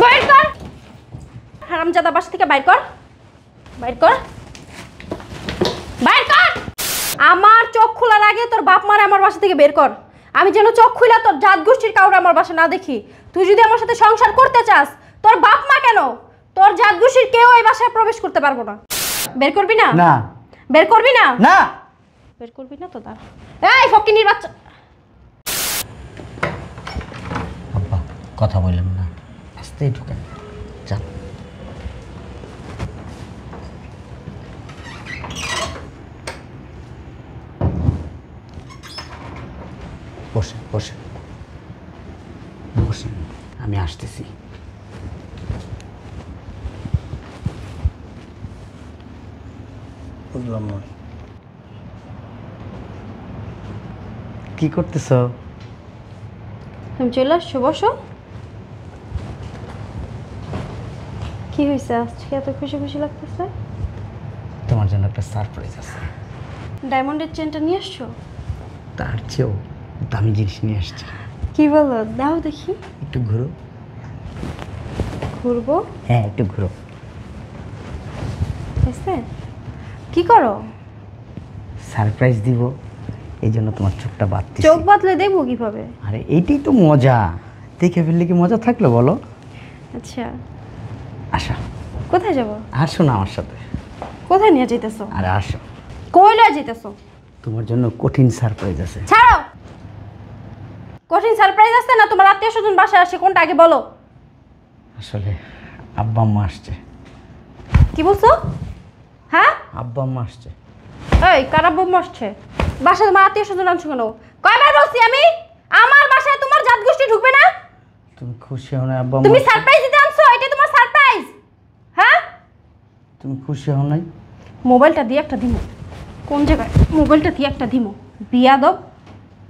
বাইর কর হারামজাদা বাসা থেকে বাইর কর বাইর কর বাইর কর আমার চোখ খোলার আগে তোর বাপ মারে আমার বাসা থেকে বের কর আমি যেন চোখ খুলে তোর জাত গোষ্ঠীর কাউরে আমার বাসা না দেখি তুই যদি আমার সাথে সংসার করতে চাস তোর বাপ মা কেন তোর জাত গোষ্ঠীর কেউ এই বাসায় প্রবেশ করতে পারবো না বের করবি না না বের করবি না না বের করবি না তো দাঁড়া এই ফকিনির বাচ্চা আব্বা কথা বললাম না আস্তেই ঢুকেন যান বসে বসে বসে আমি আসতেছি বুঝলাম না কি করতেছ তুমি চলে আসছো বসো কি হয়েছে আজকে এত খুশি খুশি লাগতেছে তোমার জন্য একটা সারপ্রাইজ আছে ডায়মন্ডের চেনটা নিয়ে আসছো তার চেয়েও দামি জিনিস নিয়ে আসছি কি বলো দাও দেখি একটু ঘুরো ঘুরবো হ্যাঁ একটু ঘুরো হয়েছে কি করো সারপ্রাইজ দিব এই জন্য তোমার চোখটা বাঁধতেছি চোখ বাঁধলে দেখবো কিভাবে আরে এইটাই তো মজা দেখে ফেললে কি মজা থাকলো বলো আচ্ছা আসো কোথায় যাব আসো না আমার সাথে কোথায় নিয়ে যেতেছো আরে আসো কই লয়ে যেতেছো তোমার জন্য কঠিন সারপ্রাইজ আছে ছাড়ো কঠিন সারপ্রাইজ আছে না তোমার আত্মীয় স্বজন বাসায় আসে কোনটা আগে বলো আসলে আব্বা আম্মা আসছে কি বলছো হ্যাঁ আব্বা আম্মা আসছে এই কারা বোম আসছে বাসায় তোমার আত্মীয় স্বজন আনছো কেন কয়বার বলছি আমি আমার বাসায় তোমার জাত গোষ্ঠী ঢুকবে না তুমি খুশি হও না আব্বা তুমি আম্মা সারপ্রাইজ দিতে আনছো এটা তোমার সারপ্রাইজ হ্যাঁ তুমি খুশি হও নাই মোবাইলটা দিয়ে একটা দিমো কোন জায়গায় মোবাইলটা দিয়ে একটা দিমো বিয়াদব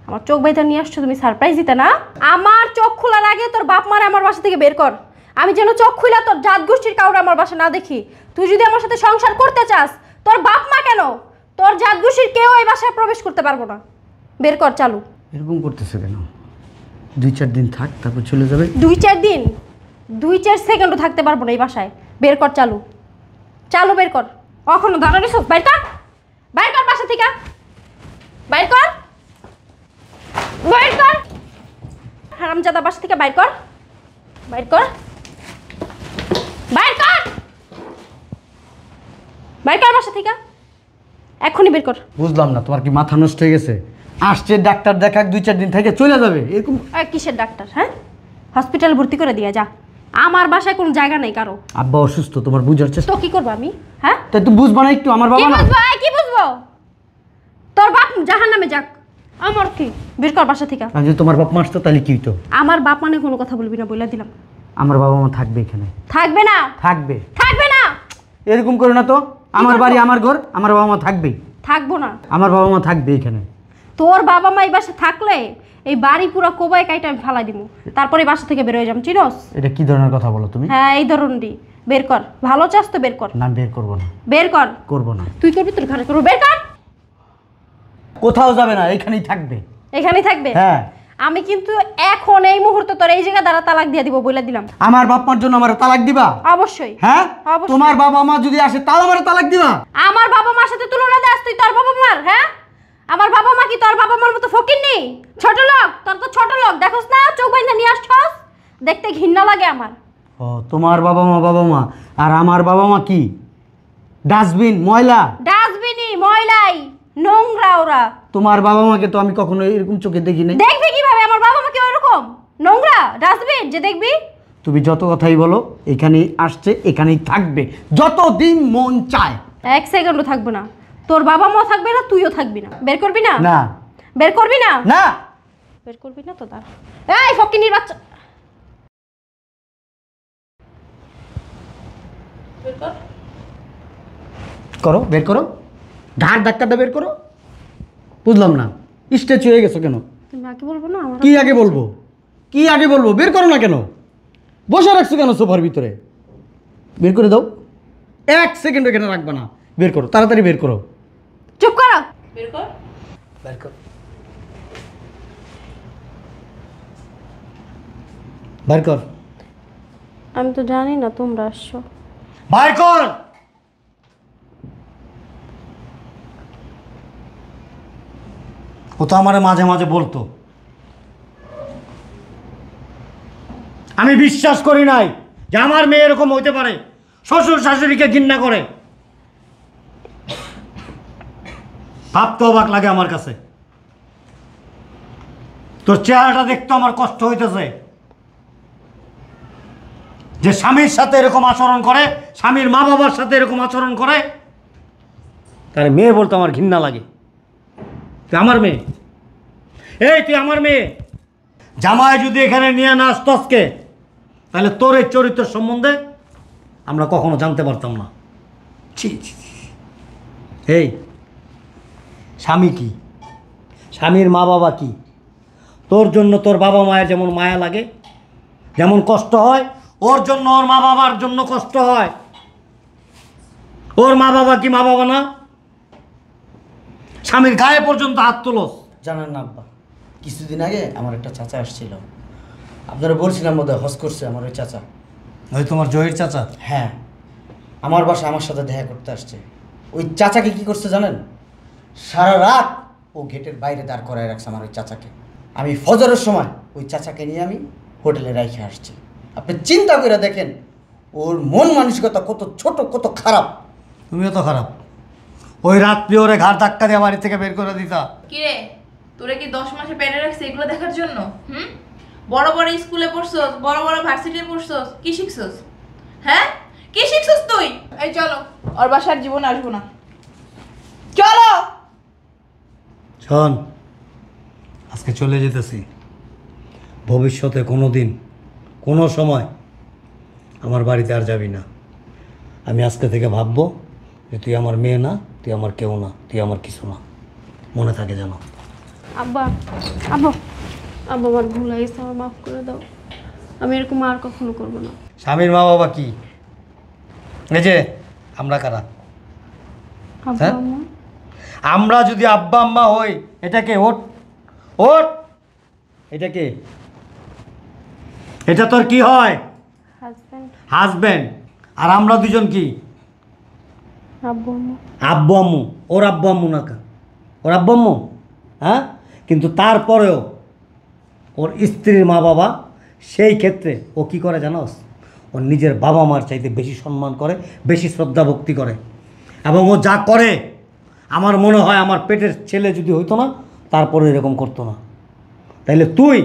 আমার চোখ বাইটা নিয়ে আসছো তুমি সারপ্রাইজ দিতে না আমার চোখ খোলার আগে তোর বাপ মারে আমার বাসা থেকে বের কর আমি যেন চোখ খুলে তোর জাত গোষ্ঠীর কাউরে আমার বাসা না দেখি তুই যদি আমার সাথে সংসার করতে চাস তোর বাপ মা কেন তোর জাত গোষ্ঠীর কেউ এই বাসায় প্রবেশ করতে পারবো না বের কর চালু এরকম করতেছো কেন 2-4 দিন থাক তারপর চলে যাবে 2-4 দিন 2-4 সেকেন্ডও থাকতে পারবো না এই বাসায় বের কর চালু চালু বের কর এখনো দাঁড়ানো সব বাইর কর বাসা থেকে বাইর কর বাইর কর হারামজাদা বাসা থেকে বাইর কর বাইর কর বাইর কর বাইর কর বাসা থেকে এখনই বের কর বুঝলাম না তোমার কি মাথা নষ্ট হয়ে গেছে আসছে ডাক্তার দেখাক 2-4 দিন থেকে চলে যাবে এরকম কিসের ডাক্তার হ্যাঁ হসপিটাল ভর্তি করে দিয়া যা আমার বাসায় কোনো জায়গা নেই কারো আব্বা অসুস্থ তোমার বুঝার চেষ্টা তো কি করবো আমি হ্যাঁ তাই তুমি বুঝবা না একটু আমার কি বাবা না বুঝবো কি বুঝবো তোর বাপ জাহান্নামে যাক আমার কি বের কর বাসা থেকে আর যদি তোমার বাপ মা আসতো তাহলে কি হতো আমার বাপ মানে কোনো কথা বলবি না বলে দিলাম আমার বাবা মা থাকবে এখানে থাকবে না থাকবে থাকবে না এরকম করো না তো আমার করবো? বাড়ি আমার ঘর আমার বাবা মা থাকবেই থাকবো না আমার বাবা মা থাকবে এখানে তোর বাবা মা এই বাসা থাকলে এই বাড়ি পুরো কোবায় কাইটা আমি ফালাই দিব তারপরে বাসা থেকে বের হয়ে যাম চিনোস এটা কি ধরনের কথা বলো তুমি হ্যাঁ এই ধরনটি বের কর ভালো চাস তো বের কর না বের করবো না বের কর করবো না তুই করবি তোর ঘরে করবো বের কর কোথাও যাবে না এখানেই থাকবে এখানেই থাকবে হ্যাঁ আমি কিন্তু এখন এই মুহূর্তে তোর এই জায়গা দ্বারা তালাক দিয়ে দিব বলে দিলাম আমার বাপ মার জন্য আমার তালাক দিবা অবশ্যই হ্যাঁ অবশ্যই। তোমার বাবা মা যদি আসে তাও আমার তালাক দিবা আমার বাবা মার সাথে তুলনা দেস তুই তোর বাবা মার হ্যাঁ আমার বাবা মা কি তোর বাবা মার মতো ফকির নেই ছোট লোক তোর তো ছোট লোক দেখোস না চোখ বাইন্দা নিয়ে আসছস দেখতে ঘৃণা লাগে আমার ও তোমার বাবা মা আর আমার বাবা মা কি ডাস্টবিন ময়লা ডাস্টবিনই ময়লাই নোংরা ওরা তোমার বাবা মাকে তো আমি কখনো এরকম চোখে দেখি নাই দেখবি কিভাবে আমার বাবা মা কি ওরকম নোংরা ডাস্টবিন যে দেখবি তুমি যত কথাই বলো এখানেই আসছে এখানেই থাকবে যতদিন মন চায় এক সেকেন্ডও থাকবে না তোর বাবা মা থাকবে না তুইও থাকবি না বের করবি না না বের করবি না না বের করবি না তো দাঁড়া এই ফকিনির বাচ্চা বের কর করো বের করো ঘাট ডাক্তারটা বের করো বুঝলাম না স্টেচ হয়ে গেছো কেন তুমি আগে বলবো না আমার কি আগে বলবো কি আগে বলবো বের করো না কেন বসে রাখছো কেন সোফার ভিতরে বের করে দাও 1 সেকেন্ড এখানে রাখবে না বের করো তাড়াতাড়ি বের করো চুপ করো বের কর বের কর বের কর আমি তো জানি না তোমরা আসছো। বাইর কর। ও তো আমারে মাঝে মাঝে বলতো, আমি বিশ্বাস করি নাই যে আমার মেয়ে এরকম হইতে পারে, শ্বশুর শাশুড়িকে ঘৃণা করে। ভাবতে অবাক লাগে আমার কাছে। তোর চেহারাটা দেখতে আমার কষ্ট হইতেছে, যে স্বামীর সাথে এরকম আচরণ করে, স্বামীর মা বাবার সাথে এরকম আচরণ করে, তার মেয়ে বলতে আমার ঘৃণা লাগে। তুই আমার মেয়ে, এই তুই আমার মেয়ে। জামাই যদি এখানে নিয়ে না আসতো আজকে, তাহলে তোর এই চরিত্র সম্বন্ধে আমরা কখনো জানতে পারতাম না। ছি ছি ছি। এই স্বামী কি, স্বামীর মা বাবা কি? তোর জন্য তোর বাবা মায়ের যেমন মায়া লাগে, যেমন কষ্ট হয়, ওর জন্য ওর মা বাবার জন্য কষ্ট হয়। ওর মা বাবা কি মা বাবা না? স্বামীর গায়ে পর্যন্ত হাত তোলস। জানেন না আব্বা, কিছুদিন আগে আমার একটা চাচা আসছিল। আপনারা বলছিলাম বোধহয় হজ করছে আমার ওই চাচা। ওই তোমার জহির চাচা? হ্যাঁ, আমার বাসায় আমার সাথে দেখা করতে আসছে। ওই চাচাকে কি করছে জানেন? সারা রাত ও গেটের বাইরে দাঁড় করায় রাখছে আমার ওই চাচাকে। আমি ফজরের সময় ওই চাচাকে নিয়ে আমি হোটেলে রেখে আসছি। আপনি চিন্তা করে দেখেন ওর মন মানসিকতা কত ছোট, কত খারাপ। তুমিও তো খারাপ। ওই রাত্রি ওরে ঘাড় ধাক্কা দিয়ে বাড়ি থেকে বের করে দিতা। কিরে, তোরে কি 10 মাসে পেটে রাখছে এগুলো দেখার জন্য? বড় বড় স্কুলে পড়ছস, বড় বড় ভার্সিটিতে পড়ছস, কি শিখছস? হ্যাঁ, কি শিখছস তুই? এই চলো, ওর বাসার জীবন আসবো না। চলো। শোন, আজকে চলে যেতেছি। ভবিষ্যতে কোনো দিন, কোনো সময় আমার বাড়িতে আর যাবি না। আমি আজকে থেকে ভাববো যে তুই আমার মেয়ে না, তুই আমার কেউ না, তুই আমার কিছু না। মনে থাকে যেন। আব্বা, আব্বা, আব্বা আমার ভুল হয়ে গেছে, আমার মাফ করে দাও। আমি এরকম আর কখনো করবো না। স্বামীর মা বাবা কি? এই যে আমরা কারা? আব্বা হ্যাঁ? আম্মা, আমরা যদি আব্বা আম্মা হই, এটাকে ওট ওট, এটাকে, এটা তোর কি হয়? Husband, husband. আর আমরা দুজন কি? আব্বু আম্মা। আব্বু আম্মু। ওর আব্বু আম্মু না কা? ওর আব্বু আম্মু। হ্যাঁ, কিন্তু তারপরেও ওর স্ত্রীর মা বাবা, সেই ক্ষেত্রে ও কি করে জানোস? ওর নিজের বাবা মার চাইতে বেশি সম্মান করে, বেশি শ্রদ্ধা ভক্তি করে। এবং ও যা করে আমার মনে হয় আমার পেটের ছেলে যদি হইতো না, তারপরে এরকম করতো না। তাইলে তুই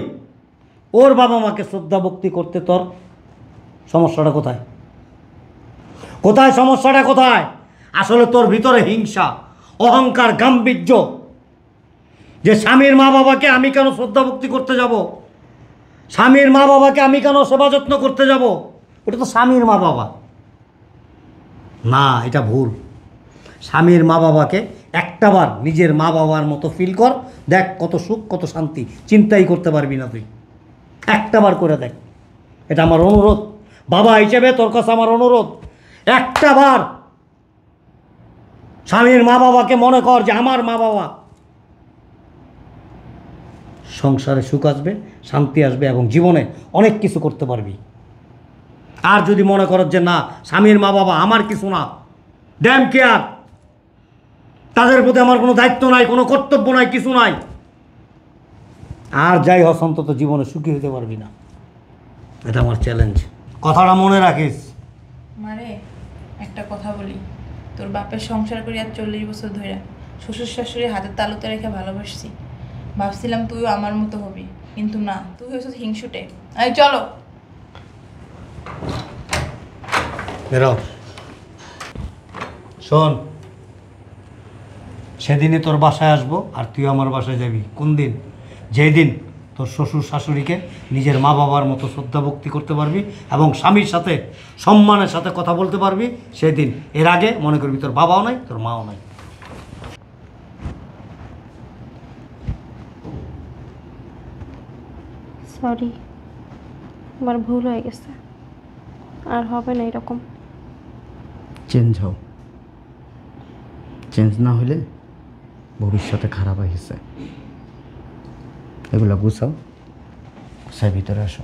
ওর বাবা মাকে শ্রদ্ধা ভক্তি করতে তোর সমস্যাটা কোথায়? কোথায় সমস্যাটা কোথায়? আসলে তোর ভিতরে হিংসা, অহংকার, গাম্ভীর্য, যে স্বামীর মা বাবাকে আমি কেন শ্রদ্ধা ভক্তি করতে যাব, স্বামীর মা বাবাকে আমি কেন সেবা যত্ন করতে যাব। ওটা তো স্বামীর মা বাবা না, এটা ভুল। স্বামীর মা বাবাকে একটাবার নিজের মা বাবার মতো ফিল কর, দেখ কত সুখ, কত শান্তি, চিন্তাই করতে পারবি না তুই। একটাবার করে দেখ, এটা আমার অনুরোধ। বাবা হিসেবে তোর কাছে আমার অনুরোধ, একটাবার স্বামীর মা বাবাকে মনে কর যে আমার মা বাবা। সংসারে সুখ আসবে, শান্তি আসবে এবং জীবনে অনেক কিছু করতে পারবি। আর যদি মনে করো যে না, স্বামীর মা বাবা আমার কিছু না, ড্যাম কেয়ার, তাদের প্রতি আমার কোনো দায়িত্ব নাই, কোনো কর্তব্য নাই, কিছু নাই, আর যাই হস অন্তত জীবনে সুখী হতে পারবি না। এটা আমার চ্যালেঞ্জ, কথাটা মনে রাখিস। মারে, একটা কথা বলি, তোর বাপের সংসার করি আর 40 বছর ধরে শ্বশুর শাশুড়ি হাতের তালুতে রেখে ভালোবাসছি। ভাবছিলাম তুইও আমার মতো হবি, কিন্তু না, তুই হয়েছিস হিংসুটে। এই চলো। বেরো। শোন, সেদিনই তোর বাসায় আসবো আর তুই আমার বাসায় যাবি। কোন দিন? যেই দিন তোর শ্বশুর শাশুড়িকে নিজের মা বাবার মতো শ্রদ্ধা ভক্তি করতে পারবি এবং স্বামীর সাথে সম্মানের সাথে কথা বলতে পারবি, সেদিন। এর আগে মনে করবি তোর বাবাও নাই, তোর মাও নাই। সরি, আমার ভুল হয়ে গেছে, আর হবে না এরকম। চেঞ্জ হও, চেঞ্জ না হলে ভবিষ্যতে খারাপ হয়ে গেছে। এগুলো গুছাও, গুছায় ভিতরে আসো।